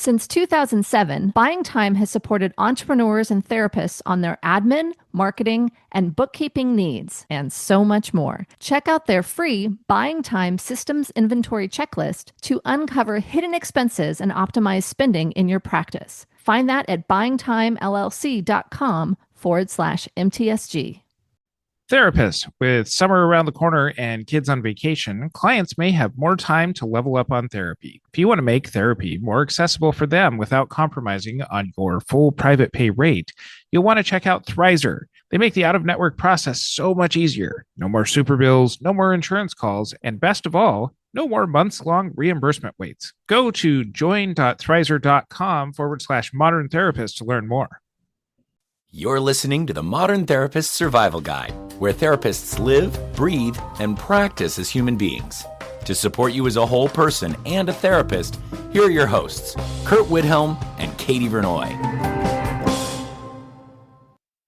Since 2007, Buying Time has supported entrepreneurs and therapists on their admin, marketing, and bookkeeping needs, and so much more. Check out their free Buying Time Systems Inventory Checklist to uncover hidden expenses and optimize spending in your practice. Find that at buyingtimellc.com/MTSG. Therapists, with summer around the corner and kids on vacation, clients may have more time to level up on therapy. If you want to make therapy more accessible for them without compromising on your full private pay rate, you'll want to check out Thrizer. They make the out-of-network process so much easier. No more super bills, no more insurance calls, and best of all, no more months-long reimbursement waits. Go to join.thrizer.com/modern therapist to learn more. You're listening to the Modern Therapist Survival Guide, where therapists live, breathe, and practice as human beings. To support you as a whole person and a therapist, here are your hosts, Curt Widhalm and Katie Vernoy.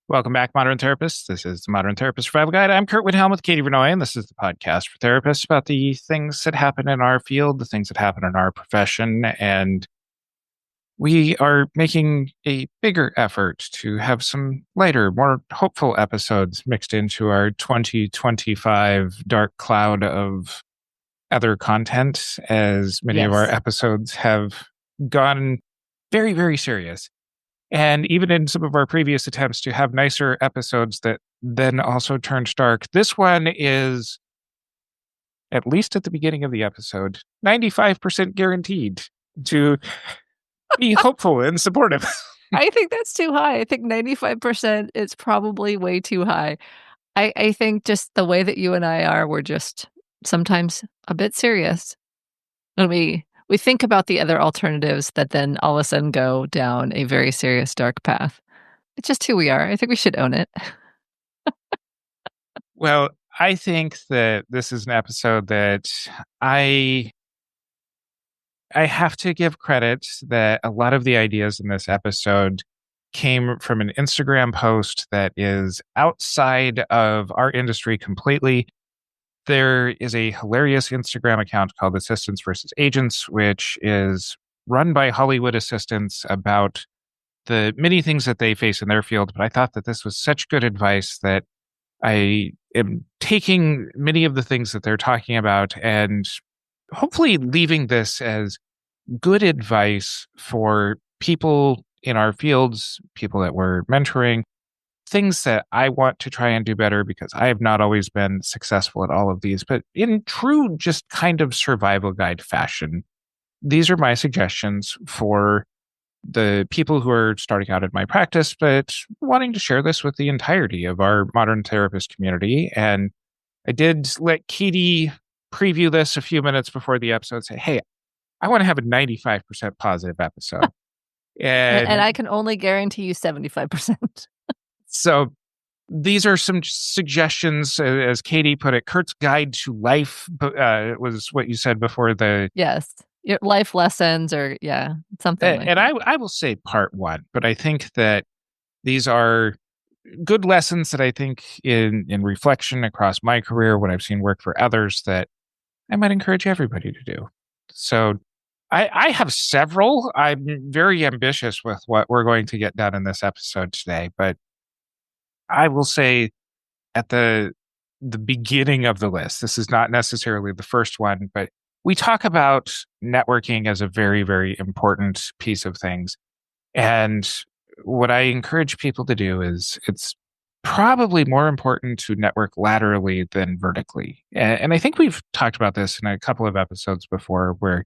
Welcome back, Modern Therapists. This is the Modern Therapist Survival Guide. I'm Curt Widhalm with Katie Vernoy, and this is the podcast for therapists about the things that happen in our field, the things that happen in our profession, and we are making a bigger effort to have some lighter, more hopeful episodes mixed into our 2025 dark cloud of other content, as many of our episodes have gone very, very serious. And even in some of our previous attempts to have nicer episodes that then also turned dark, this one is, at least at the beginning of the episode, 95% guaranteed to be hopeful and supportive. I think that's too high. I think 95% is probably way too high. I think just the way that you and I are, we're just sometimes a bit serious. And we think about the other alternatives that then all of a sudden go down a very serious, dark path. It's just who we are. I think we should own it. Well, I think that this is an episode that I have to give credit that a lot of the ideas in this episode came from an Instagram post that is outside of our industry completely. There is a hilarious Instagram account called Assistants versus Agents, which is run by Hollywood assistants about the many things that they face in their field. But I thought that this was such good advice that I am taking many of the things that they're talking about and hopefully leaving this as good advice for people in our fields, people that we're mentoring, things that I want to try and do better because I have not always been successful at all of these. But in true, just kind of survival guide fashion, these are my suggestions for the people who are starting out in my practice, but wanting to share this with the entirety of our modern therapist community. And I did let Katie preview this a few minutes before the episode, say, hey, I want to have a 95% positive episode. And I can only guarantee you 75%. So these are some suggestions, as Katie put it, Curt's Guide to Life was what you said before the... Yes, your life lessons or, something like and that. I will say part one, but I think that these are good lessons that I think in reflection across my career, what I've seen work for others, that I might encourage everybody to do. So I have several. I'm very ambitious with what we're going to get done in this episode today, but I will say at the beginning of the list, this is not necessarily the first one, but we talk about networking as a very, very important piece of things. And what I encourage people to do is it's probably more important to network laterally than vertically. And I think we've talked about this in a couple of episodes before, where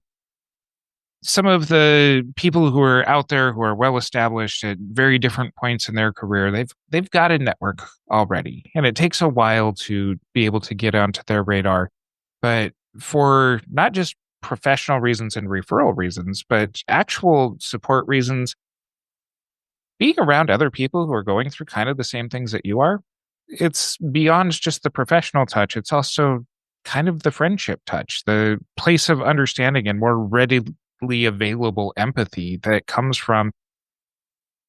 some of the people who are out there who are well established at very different points in their career, they've got a network already. And it takes a while to be able to get onto their radar. But for not just professional reasons and referral reasons, but actual support reasons, being around other people who are going through kind of the same things that you are, it's beyond just the professional touch. It's also kind of the friendship touch, the place of understanding and more readily available empathy that comes from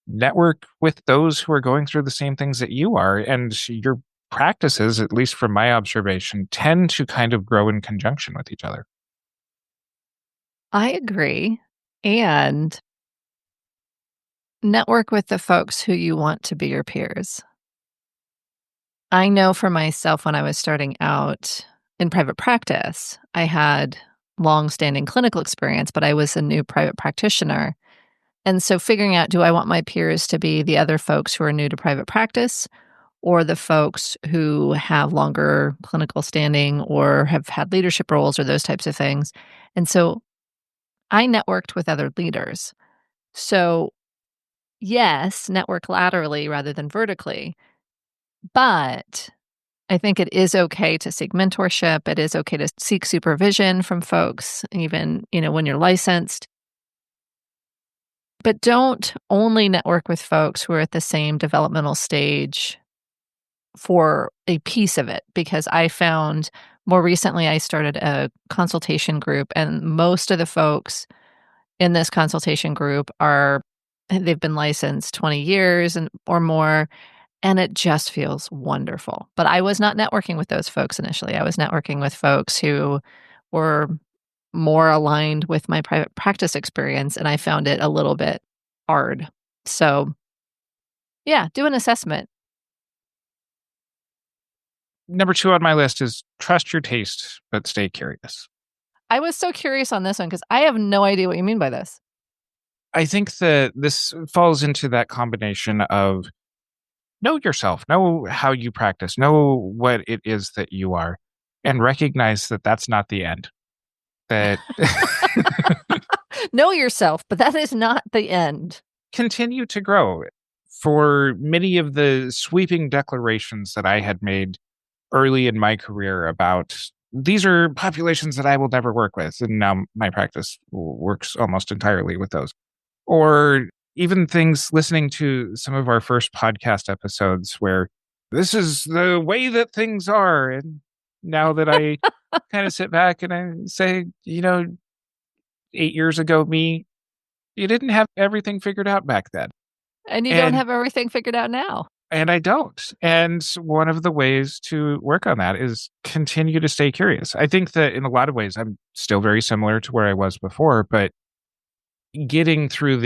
network with those who are going through the same things that you are. And your practices, at least from my observation, tend to kind of grow in conjunction with each other. I agree. And Network with the folks who you want to be your peers. I know for myself when I was starting out in private practice, I had long-standing clinical experience, but I was a new private practitioner. And so figuring out, do I want my peers to be the other folks who are new to private practice or the folks who have longer clinical standing or have had leadership roles or those types of things? And so I networked with other leaders. So, yes, network laterally rather than vertically, but I think it is okay to seek mentorship. It is okay to seek supervision from folks, even, when you're licensed. But don't only network with folks who are at the same developmental stage for a piece of it, because I found more recently I started a consultation group, and most of the folks in this consultation group they've been licensed 20 years and or more, and it just feels wonderful. But I was not networking with those folks initially. I was networking with folks who were more aligned with my private practice experience, and I found it a little bit hard. So, yeah, do an assessment. Number 2 on my list is trust your taste, but stay curious. I was so curious on this one because I have no idea what you mean by this. I think that this falls into that combination of know yourself, know how you practice, know what it is that you are, and recognize that that's not the end. That Know yourself, but that is not the end. continue to grow. For many of the sweeping declarations that I had made early in my career about these are populations that I will never work with, and now my practice works almost entirely with those. Or even things listening to some of our first podcast episodes where this is the way that things are. And now that I kind of sit back and I say, 8 years ago, you didn't have everything figured out back then. And you don't And have everything figured out now. and I don't. And one of the ways to work on that is continue to stay curious. I think that in a lot of ways, I'm still very similar to where I was before, but getting through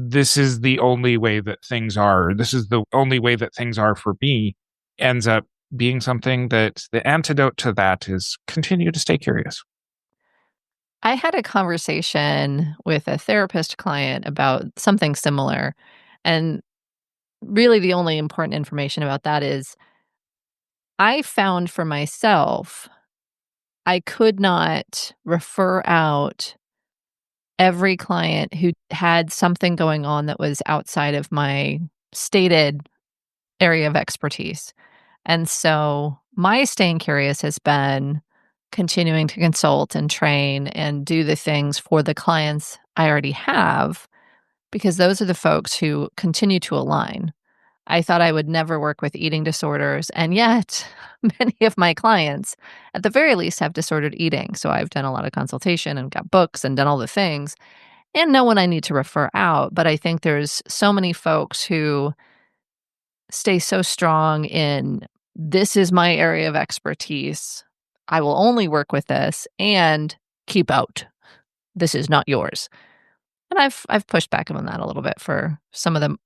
this is the only way that things are, this is the only way that things are for me, ends up being something that the antidote to that is continue to stay curious. I had a conversation with a therapist client about something similar. And really, the only important information about that is I found for myself, I could not refer out every client who had something going on that was outside of my stated area of expertise. And so my staying curious has been continuing to consult and train and do the things for the clients I already have, because those are the folks who continue to align. I thought I would never work with eating disorders, and yet many of my clients, at the very least, have disordered eating. So I've done a lot of consultation and got books and done all the things, and no one I need to refer out. But I think there's so many folks who stay so strong in this is my area of expertise. I will only work with this and keep out. This is not yours. And I've pushed back on that a little bit for some of the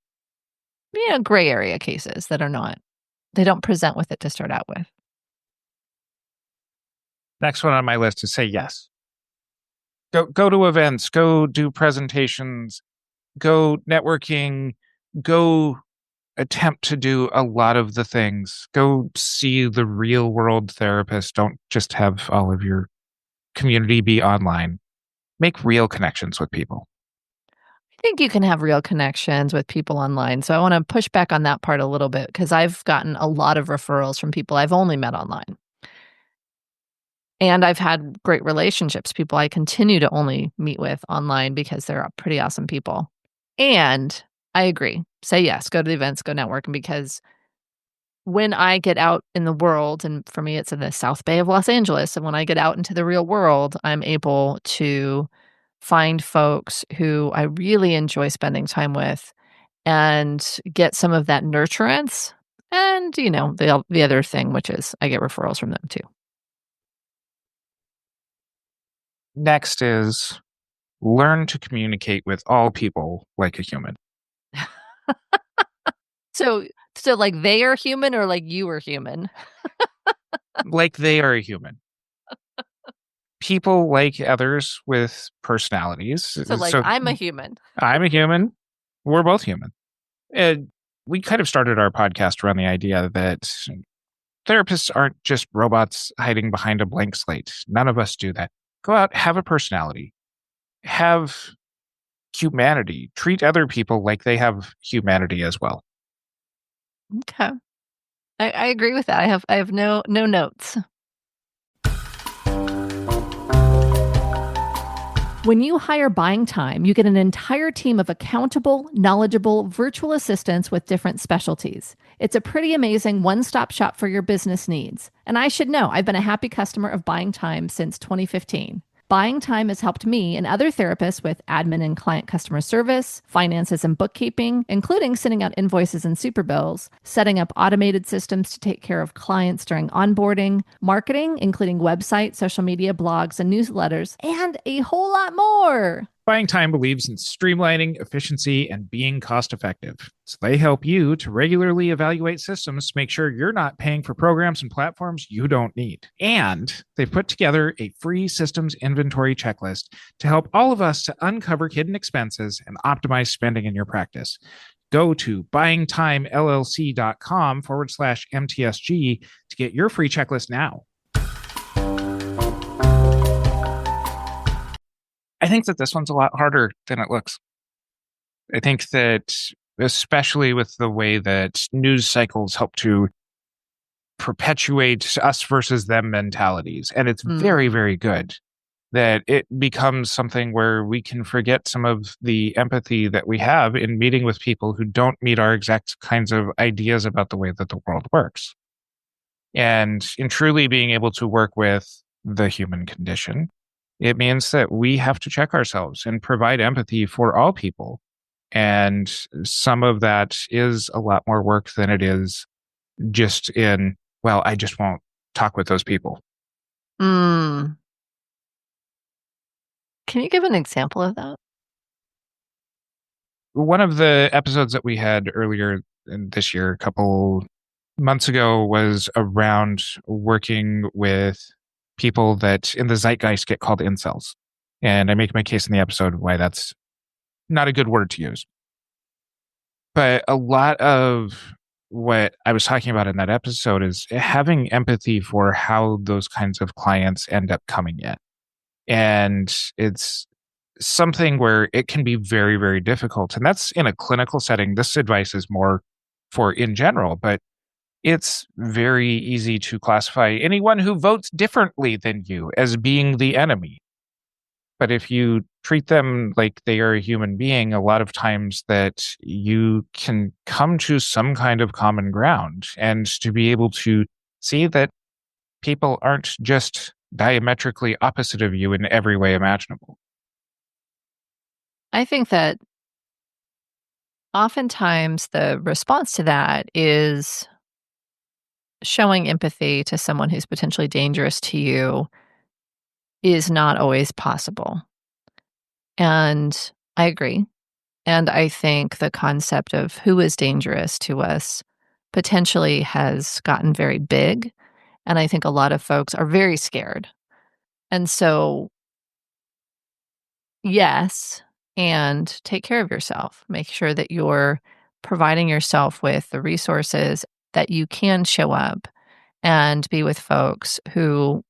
gray area cases that are not, they don't present with it to start out with. Next one on my list is say yes. Go to events, go do presentations, go networking, go attempt to do a lot of the things. Go see the real world therapist. Don't just have all of your community be online. Make real connections with people. I think you can have real connections with people online. So I want to push back on that part a little bit because I've gotten a lot of referrals from people I've only met online. And I've had great relationships, people I continue to only meet with online because they're pretty awesome people. And I agree. Say yes, go to the events, go networking, because when I get out in the world, and for me, it's in the South Bay of Los Angeles, and when I get out into the real world, I'm able to find folks who I really enjoy spending time with and get some of that nurturance. And, the other thing, which is I get referrals from them too. Next is learn to communicate with all people like a human. So like they are human or like you are human? Like they are a human. People like others with personalities. So like So I'm a human. I'm a human. We're both human. And we kind of started our podcast around the idea that therapists aren't just robots hiding behind a blank slate. None of us do that. Go out, have a personality, have humanity, treat other people like they have humanity as well. Okay. I agree with that. I have no notes. When you hire Buying Time, you get an entire team of accountable, knowledgeable virtual assistants with different specialties. It's a pretty amazing one-stop shop for your business needs. And I should know, I've been a happy customer of Buying Time since 2015. Buying Time has helped me and other therapists with admin and client customer service, finances and bookkeeping, including sending out invoices and super bills, setting up automated systems to take care of clients during onboarding, marketing, including website, social media, blogs, and newsletters, and a whole lot more. Buying Time believes in streamlining, efficiency, and being cost effective. So they help you to regularly evaluate systems to make sure you're not paying for programs and platforms you don't need. And they've put together a free systems inventory checklist to help all of us to uncover hidden expenses and optimize spending in your practice. Go to buyingtimellc.com/MTSG to get your free checklist now. I think that this one's a lot harder than it looks. I think that, especially with the way that news cycles help to perpetuate us versus them mentalities, and it's very, very good that it becomes something where we can forget some of the empathy that we have in meeting with people who don't meet our exact kinds of ideas about the way that the world works. And in truly being able to work with the human condition, it means that we have to check ourselves and provide empathy for all people. And some of that is a lot more work than it is just in, well, I just won't talk with those people. Can you give an example of that? One of the episodes that we had earlier in this year, a couple months ago, was around working with people that in the zeitgeist get called incels. And I make my case in the episode why that's not a good word to use. But a lot of what I was talking about in that episode is having empathy for how those kinds of clients end up coming in. And it's something where it can be very, very difficult. And that's in a clinical setting. This advice is more for in general, but it's very easy to classify anyone who votes differently than you as being the enemy. But if you treat them like they are a human being, a lot of times that you can come to some kind of common ground and to be able to see that people aren't just diametrically opposite of you in every way imaginable. I think that oftentimes the response to that is showing empathy to someone who's potentially dangerous to you is not always possible. And I agree. And I think the concept of who is dangerous to us potentially has gotten very big. And I think a lot of folks are very scared. And so, yes, and take care of yourself. Make sure that you're providing yourself with the resources that you can show up and be with folks who,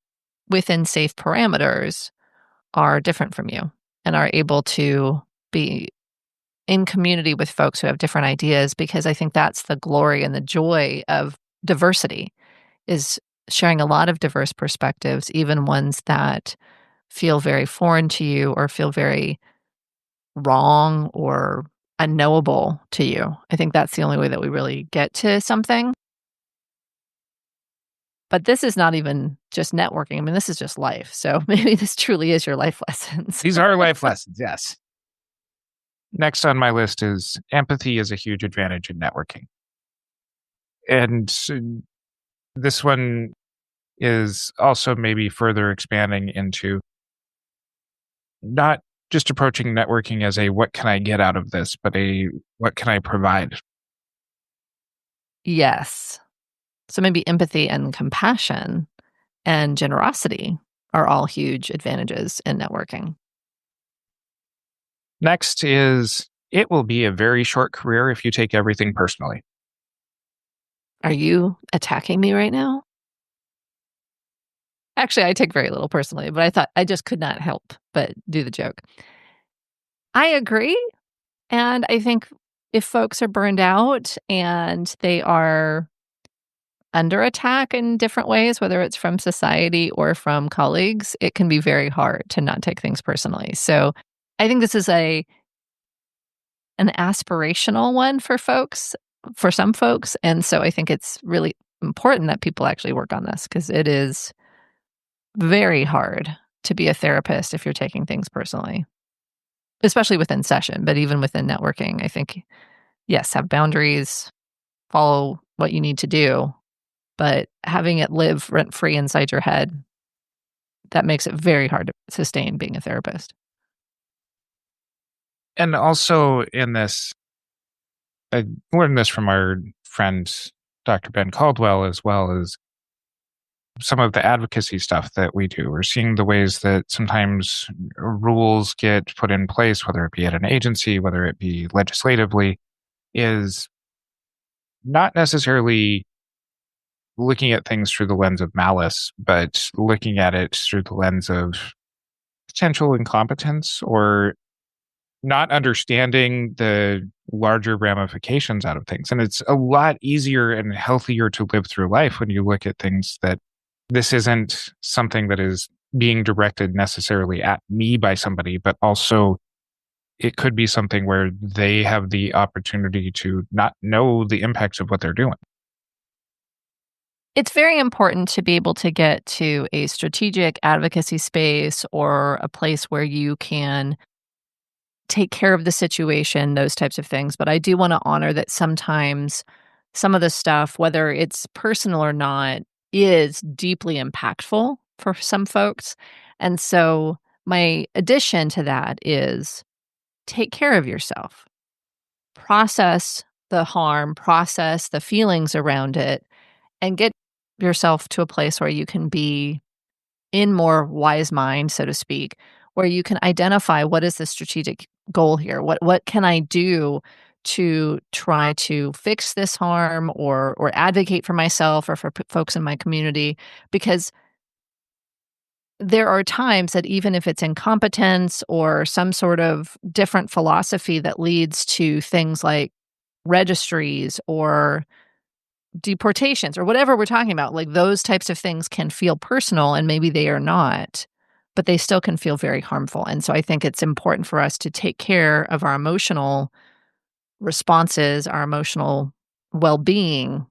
within safe parameters, are different from you and are able to be in community with folks who have different ideas, because I think that's the glory and the joy of diversity, is sharing a lot of diverse perspectives, even ones that feel very foreign to you or feel very wrong or unknowable to you. I think that's the only way that we really get to something. But this is not even just networking. I mean, this is just life. So maybe this truly is your life lessons. These are life lessons, yes. Next on my list is empathy is a huge advantage in networking. And this one is also maybe further expanding into not just approaching networking as a what can I get out of this, but a what can I provide? Yes. So maybe empathy and compassion and generosity are all huge advantages in networking. Next is it will be a very short career if you take everything personally. Are you attacking me right now? Actually, I take very little personally, but I thought I just could not help but do the joke. I agree. And I think if folks are burned out and they are under attack in different ways, whether it's from society or from colleagues, it can be very hard to not take things personally. So I think this is an aspirational one for folks, for some folks. And so I think it's really important that people actually work on this because it is very hard to be a therapist if you're taking things personally, especially within session, but even within networking. I think, yes, have boundaries, follow what you need to do, but having it live rent free inside your head, that makes it very hard to sustain being a therapist. And also in this, I learned this from our friend, Dr. Ben Caldwell, as well as some of the advocacy stuff that we do. We're seeing the ways that sometimes rules get put in place, whether it be at an agency, whether it be legislatively, is not necessarily looking at things through the lens of malice, but looking at it through the lens of potential incompetence or not understanding the larger ramifications out of things. And it's a lot easier and healthier to live through life when you look at things that this isn't something that is being directed necessarily at me by somebody, but also it could be something where they have the opportunity to not know the impacts of what they're doing. It's very important to be able to get to a strategic advocacy space or a place where you can take care of the situation, those types of things. But I do want to honor that sometimes some of the stuff, whether it's personal or not, is deeply impactful for some folks. And so my addition to that is take care of yourself, process the harm, process the feelings around it, and get yourself to a place where you can be in more wise mind, so to speak, where you can identify what is the strategic goal here? What can I do to try to fix this harm or advocate for myself or for folks in my community? Because there are times that even if it's incompetence or some sort of different philosophy that leads to things like registries or deportations or whatever we're talking about, like those types of things can feel personal and maybe they are not, but they still can feel very harmful. And so I think it's important for us to take care of our emotional responses, our emotional well-being,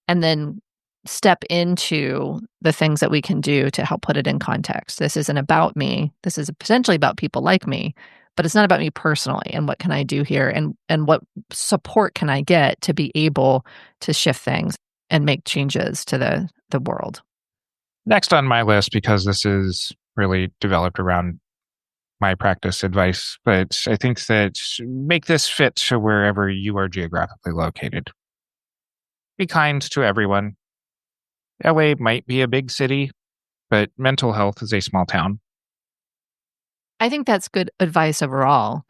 and then step into the things that we can do to help put it in context. This isn't about me. This is potentially about people like me, but it's not about me personally. And what can I do here? And what support can I get to be able to shift things and make changes to the world? Next on my list, because this is really developed around my practice advice, but I think that make this fit to wherever you are geographically located. Be kind to everyone. LA might be a big city, but mental health is a small town. I think that's good advice overall.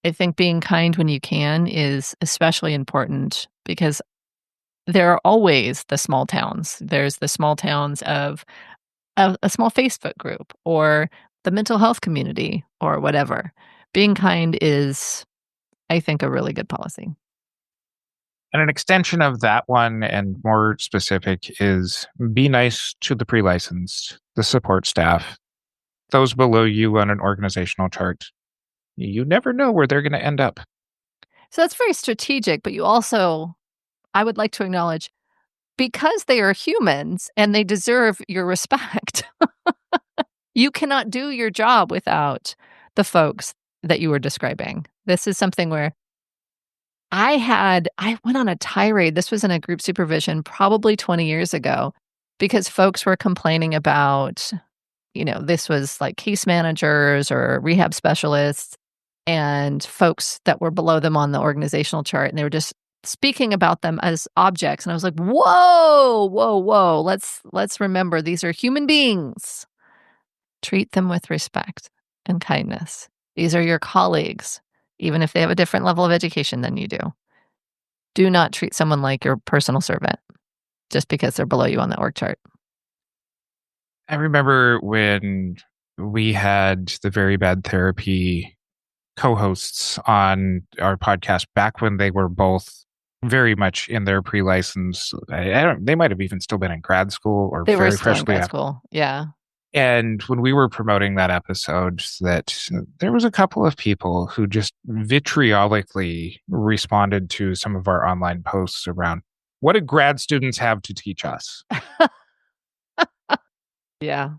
I think being kind when you can is especially important because there are always the small towns. There's the small towns of a small Facebook group or the mental health community or whatever. Being kind is, I think, a really good policy. And an extension of that one and more specific is be nice to the pre-licensed, the support staff, those below you on an organizational chart. You never know where they're going to end up. So that's very strategic, but you also, I would like to acknowledge, because they are humans and they deserve your respect, you cannot do your job without the folks that you were describing. This is something where I went on a tirade. This was in a group supervision probably 20 years ago because folks were complaining about this was like case managers or rehab specialists and folks that were below them on the organizational chart, and they were just speaking about them as objects. And I was like, whoa, whoa, whoa. Let's remember these are human beings. Treat them with respect and kindness. These are your colleagues, even if they have a different level of education than you do. Do not treat someone like your personal servant just because they're below you on the org chart. I remember when we had the Very Bad Therapy co-hosts on our podcast back when they were both very much in their pre-license. They might have even still been in grad school or They were very still in freshly grad out. school. Yeah. And when we were promoting that episode, that there was a couple of people who just vitriolically responded to some of our online posts around, what do grad students have to teach us? Yeah.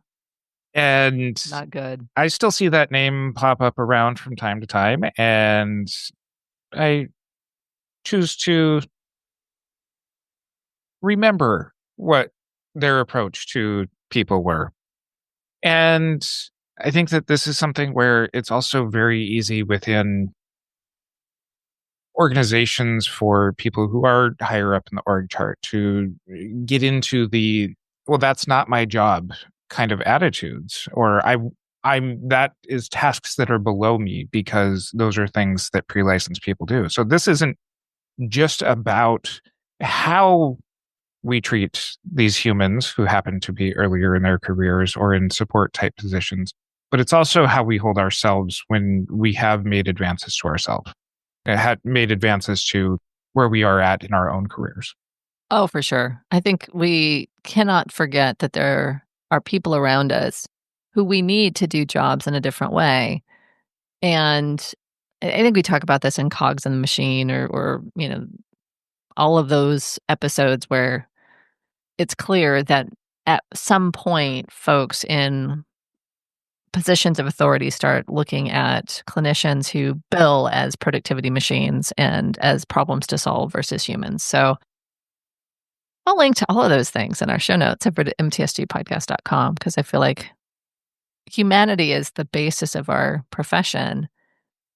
And Not good. I still see that name pop up around from time to time, and I choose to remember what their approach to people were. And I think that this is something where it's also very easy within organizations for people who are higher up in the org chart to get into the, well, that's not my job kind of attitudes, or I'm that is tasks that are below me because those are things that pre-licensed people do. So this isn't just about how we treat these humans who happen to be earlier in their careers or in support type positions, but it's also how we hold ourselves when we have made advances to ourselves, had made advances to where we are at in our own careers. Oh, for sure. I think we cannot forget that there are people around us who we need to do jobs in a different way. And I think we talk about this in Cogs in the Machine or all of those episodes where it's clear that at some point, folks in positions of authority start looking at clinicians who bill as productivity machines and as problems to solve versus humans. So I'll link to all of those things in our show notes over at mtsgpodcast.com because I feel like humanity is the basis of our profession.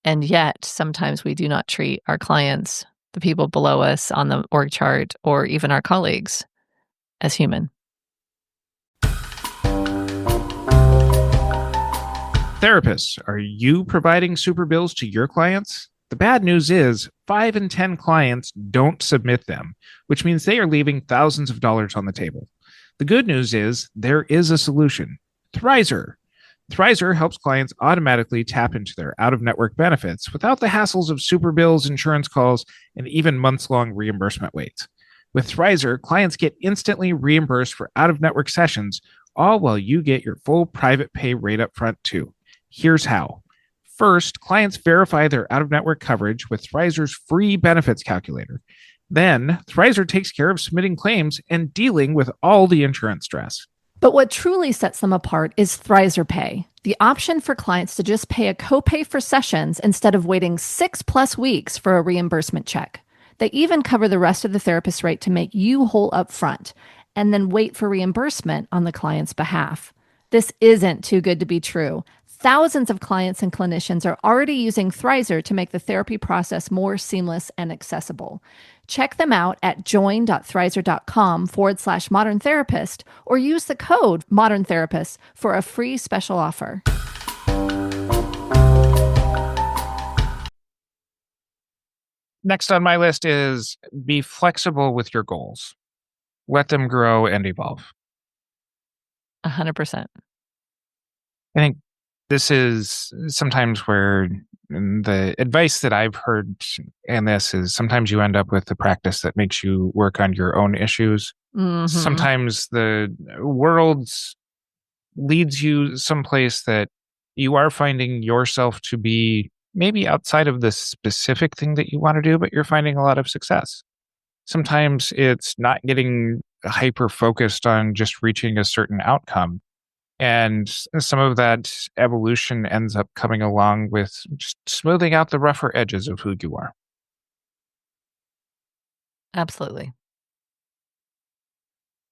And yet sometimes we do not treat our clients, the people below us on the org chart, or even our colleagues as human. Therapists, are you providing super bills to your clients? The bad news is 5 in 10 clients don't submit them, which means they are leaving thousands of dollars on the table. The good news is there is a solution. Thrizer. Thrizer helps clients automatically tap into their out-of-network benefits without the hassles of super bills, insurance calls, and even months-long reimbursement waits. With Thrizer, clients get instantly reimbursed for out-of-network sessions, all while you get your full private pay rate up front too. Here's how. First, clients verify their out-of-network coverage with Thrizer's free benefits calculator. Then, Thrizer takes care of submitting claims and dealing with all the insurance stress. But what truly sets them apart is Thrizer Pay, the option for clients to just pay a copay for sessions instead of waiting 6+ weeks for a reimbursement check. They even cover the rest of the therapist rate to make you whole up front, and then wait for reimbursement on the client's behalf. This isn't too good to be true. Thousands of clients and clinicians are already using Thrizer to make the therapy process more seamless and accessible. Check them out at join.thrizer.com/modern therapist or use the code modern therapist for a free special offer. Next on my list is be flexible with your goals. Let them grow and evolve. 100%. I think this is sometimes where the advice that I've heard in this is sometimes you end up with a practice that makes you work on your own issues. Mm-hmm. Sometimes the world leads you someplace that you are finding yourself to be maybe outside of the specific thing that you want to do, but you're finding a lot of success. Sometimes it's not getting hyper focused on just reaching a certain outcome. And some of that evolution ends up coming along with just smoothing out the rougher edges of who you are. Absolutely.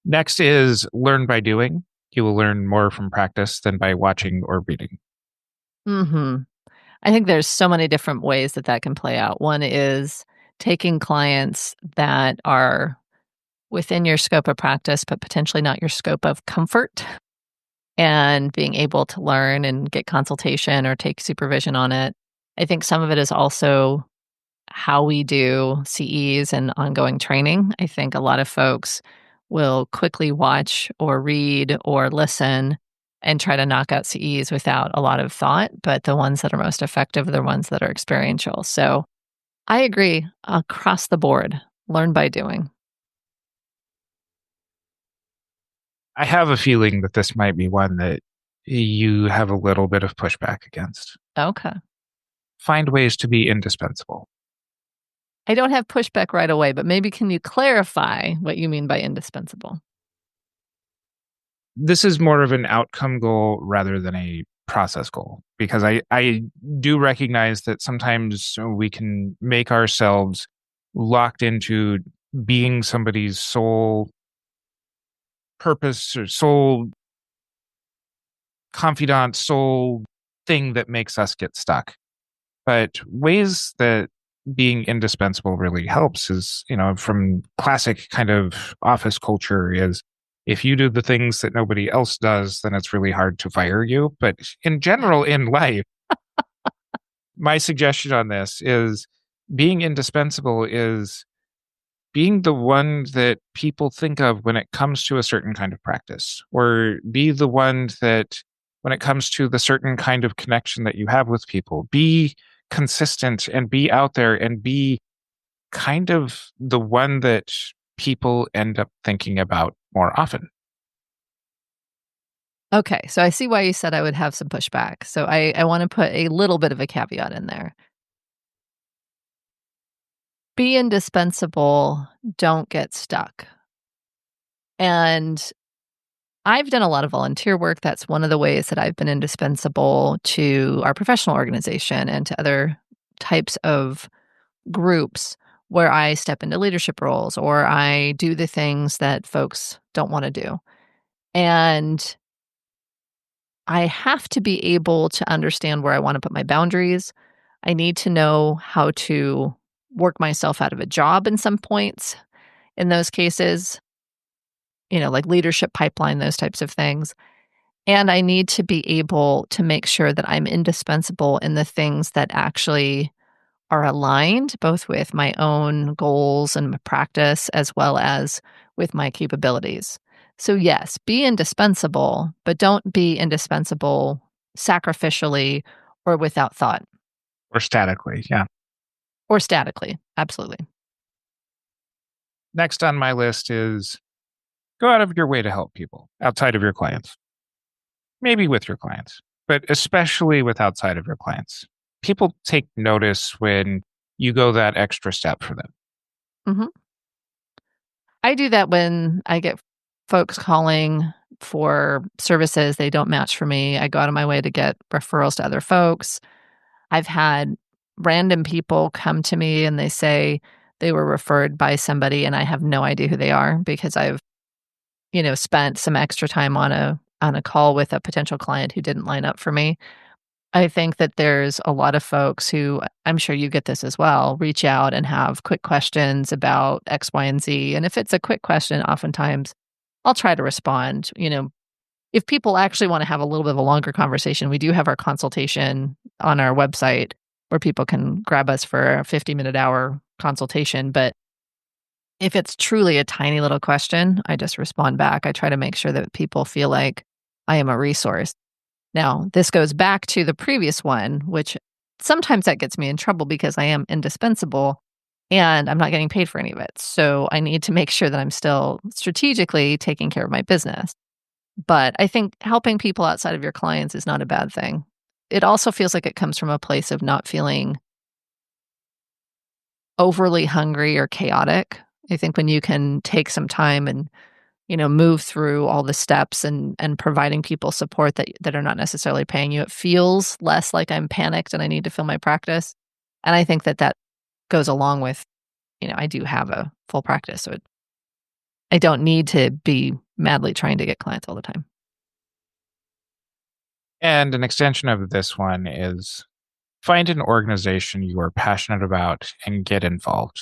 Next is learn by doing. you will learn more from practice than by watching or reading. I think there's so many different ways that can play out. One is taking clients that are within your scope of practice, but potentially not your scope of comfort, and being able to learn and get consultation or take supervision on it. I think some of it is also how we do CEs and ongoing training. I think a lot of folks will quickly watch or read or listen and try to knock out CEs without a lot of thought, but the ones that are most effective are the ones that are experiential. So I agree across the board, learn by doing. I have a feeling that this might be one that you have a little bit of pushback against. Okay. Find ways to be indispensable. I don't have pushback right away, but maybe can you clarify what you mean by indispensable? This is more of an outcome goal rather than a process goal, because I do recognize that sometimes we can make ourselves locked into being somebody's sole purpose or sole confidant, sole thing that makes us get stuck. But ways that being indispensable really helps is, from classic kind of office culture is if you do the things that nobody else does, then it's really hard to fire you. But in general, in life, my suggestion on this is being indispensable is being the one that people think of when it comes to a certain kind of practice, or be the one that when it comes to the certain kind of connection that you have with people, be consistent and be out there and be kind of the one that people end up thinking about more often. Okay, so I see why you said I would have some pushback. So I want to put a little bit of a caveat in there. Be indispensable, don't get stuck. And I've done a lot of volunteer work. That's one of the ways that I've been indispensable to our professional organization and to other types of groups where I step into leadership roles or I do the things that folks don't want to do. And I have to be able to understand where I want to put my boundaries. I need to know how to work myself out of a job in some points in those cases, like leadership pipeline, those types of things. And I need to be able to make sure that I'm indispensable in the things that actually are aligned both with my own goals and my practice as well as with my capabilities. So yes, be indispensable, but don't be indispensable sacrificially or without thought. Or statically, yeah. Or statically, absolutely. Next on my list is go out of your way to help people outside of your clients. Maybe with your clients, but especially with outside of your clients. People take notice when you go that extra step for them. Mm-hmm. I do that when I get folks calling for services they don't match for me. I go out of my way to get referrals to other folks. I've had random people come to me and they say they were referred by somebody and I have no idea who they are because I've spent some extra time on a call with a potential client who didn't line up for me. I think that there's a lot of folks who, I'm sure you get this as well, reach out and have quick questions about X, Y, and Z. And if it's a quick question, oftentimes I'll try to respond. If people actually want to have a little bit of a longer conversation, we do have our consultation on our website where people can grab us for a 50-minute hour consultation. But if it's truly a tiny little question, I just respond back. I try to make sure that people feel like I am a resource. Now, this goes back to the previous one, which sometimes that gets me in trouble because I am indispensable and I'm not getting paid for any of it. So I need to make sure that I'm still strategically taking care of my business. But I think helping people outside of your clients is not a bad thing. It also feels like it comes from a place of not feeling overly hungry or chaotic. I think when you can take some time and move through all the steps and providing people support that are not necessarily paying you, it feels less like I'm panicked and I need to fill my practice. And I think that goes along with, I do have a full practice, so I don't need to be madly trying to get clients all the time. And an extension of this one is find an organization you are passionate about and get involved.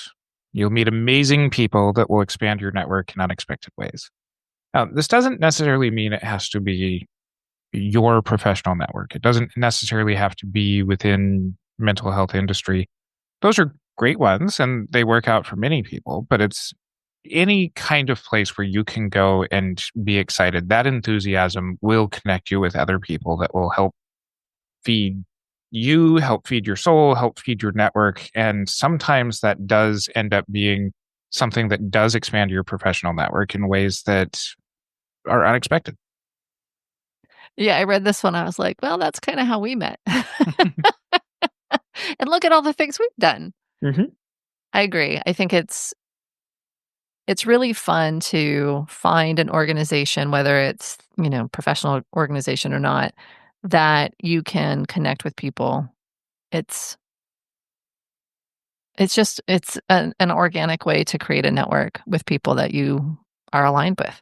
You'll meet amazing people that will expand your network in unexpected ways. Now, this doesn't necessarily mean it has to be your professional network. It doesn't necessarily have to be within mental health industry. Those are great ones and they work out for many people, but it's any kind of place where you can go and be excited. That enthusiasm will connect you with other people that will help feed you, help feed your soul, help feed your network. And sometimes that does end up being something that does expand your professional network in ways that are unexpected. Yeah, I read this one. I was like, well, that's kind of how we met. And look at all the things we've done. Mhm. I agree. I think it's really fun to find an organization, whether it's, professional organization or not, that you can connect with people. It's it's an organic way to create a network with people that you are aligned with.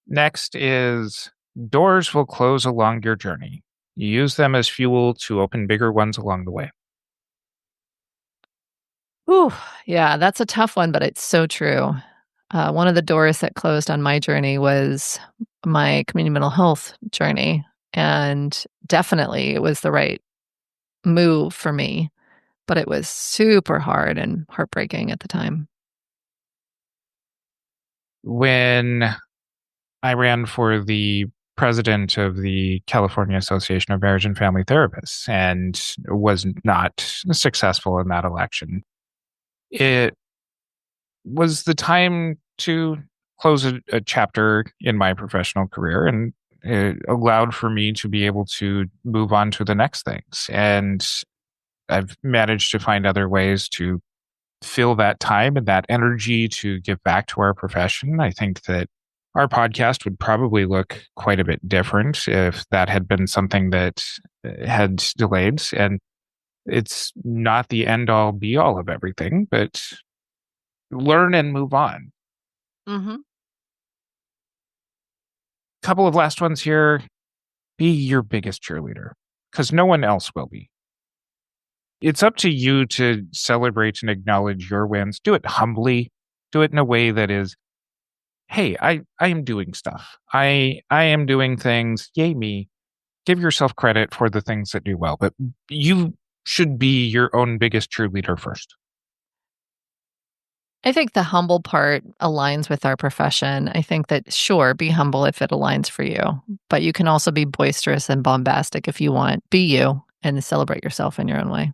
Next is doors will close along your journey. You use them as fuel to open bigger ones along the way. Ooh, yeah, that's a tough one, but it's so true. One of the doors that closed on my journey was my community mental health journey, and definitely it was the right move for me, but it was super hard and heartbreaking at the time. When I ran for the president of the California Association of Marriage and Family Therapists and was not successful in that election, it was the time to close a chapter in my professional career, and it allowed for me to be able to move on to the next things. And I've managed to find other ways to fill that time and that energy to give back to our profession. I think that our podcast would probably look quite a bit different if that had been something that had delayed. And it's not the end all be all of everything, but learn and move on. Mhm. Couple of last ones here. Be your biggest cheerleader because no one else will be. It's up to you to celebrate and acknowledge your wins. Do it humbly. Do it in a way that is, hey, I am doing stuff. I am doing things. Yay me. Give yourself credit for the things that do well, but you should be your own biggest cheerleader first. I think the humble part aligns with our profession. I think that, sure, be humble if it aligns for you, but you can also be boisterous and bombastic if you want. Be you and celebrate yourself in your own way.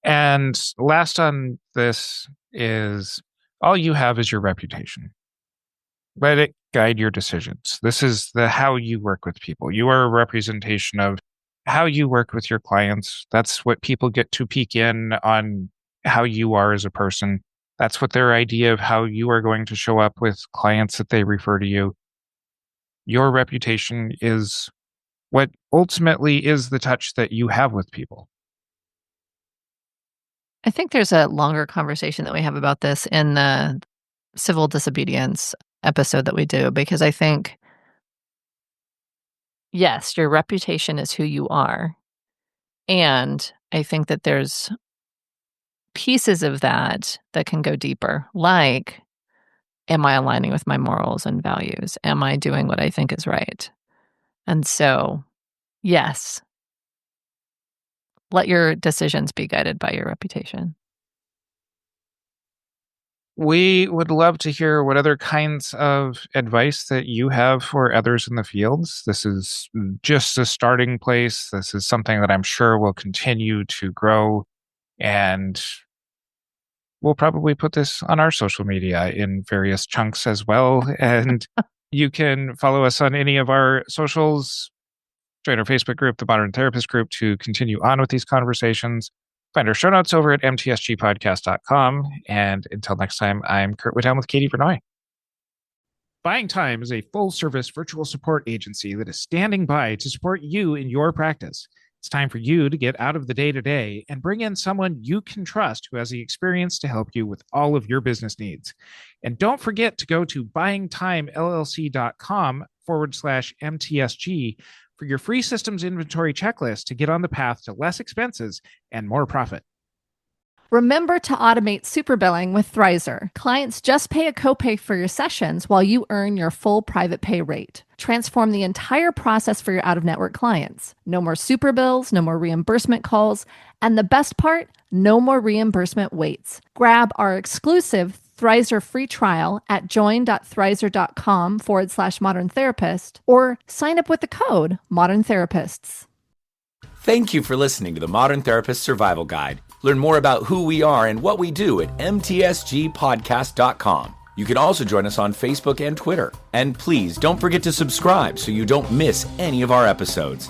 And last on this is all you have is your reputation. Let it guide your decisions. This is the how you work with people. You are a representation of how you work with your clients. That's what people get to peek in on how you are as a person. That's what their idea of how you are going to show up with clients that they refer to you. Your reputation is what ultimately is the touch that you have with people. I think there's a longer conversation that we have about this in the civil disobedience episode that we do, because I think, yes, your reputation is who you are. And I think that there's pieces of that that can go deeper, like, am I aligning with my morals and values? Am I doing what I think is right? And so, yes, let your decisions be guided by your reputation. We would love to hear what other kinds of advice that you have for others in the fields. This is just a starting place. This is something that I'm sure will continue to grow. And we'll probably put this on our social media in various chunks as well. And you can follow us on any of our socials, join our Facebook group, the Modern Therapist Group, to continue on with these conversations. Find our show notes over at mtsgpodcast.com. And until next time, I'm Curt Widhalm with Katie Vernoy. Buying Time is a full-service virtual support agency that is standing by to support you in your practice. It's time for you to get out of the day-to-day and bring in someone you can trust who has the experience to help you with all of your business needs. And don't forget to go to buyingtimellc.com MTSG for your free systems inventory checklist to get on the path to less expenses and more profit. Remember to automate superbilling with Thrizer. Clients just pay a copay for your sessions while you earn your full private pay rate. Transform the entire process for your out-of-network clients. No more superbills, no more reimbursement calls, and the best part, no more reimbursement waits. Grab our exclusive Thrizer free trial at join.thrizer.com/modern therapist or sign up with the code Modern Therapists. Thank you for listening to the Modern Therapist Survival Guide. Learn more about who we are and what we do at mtsgpodcast.com. You can also join us on Facebook and Twitter. And please don't forget to subscribe so you don't miss any of our episodes.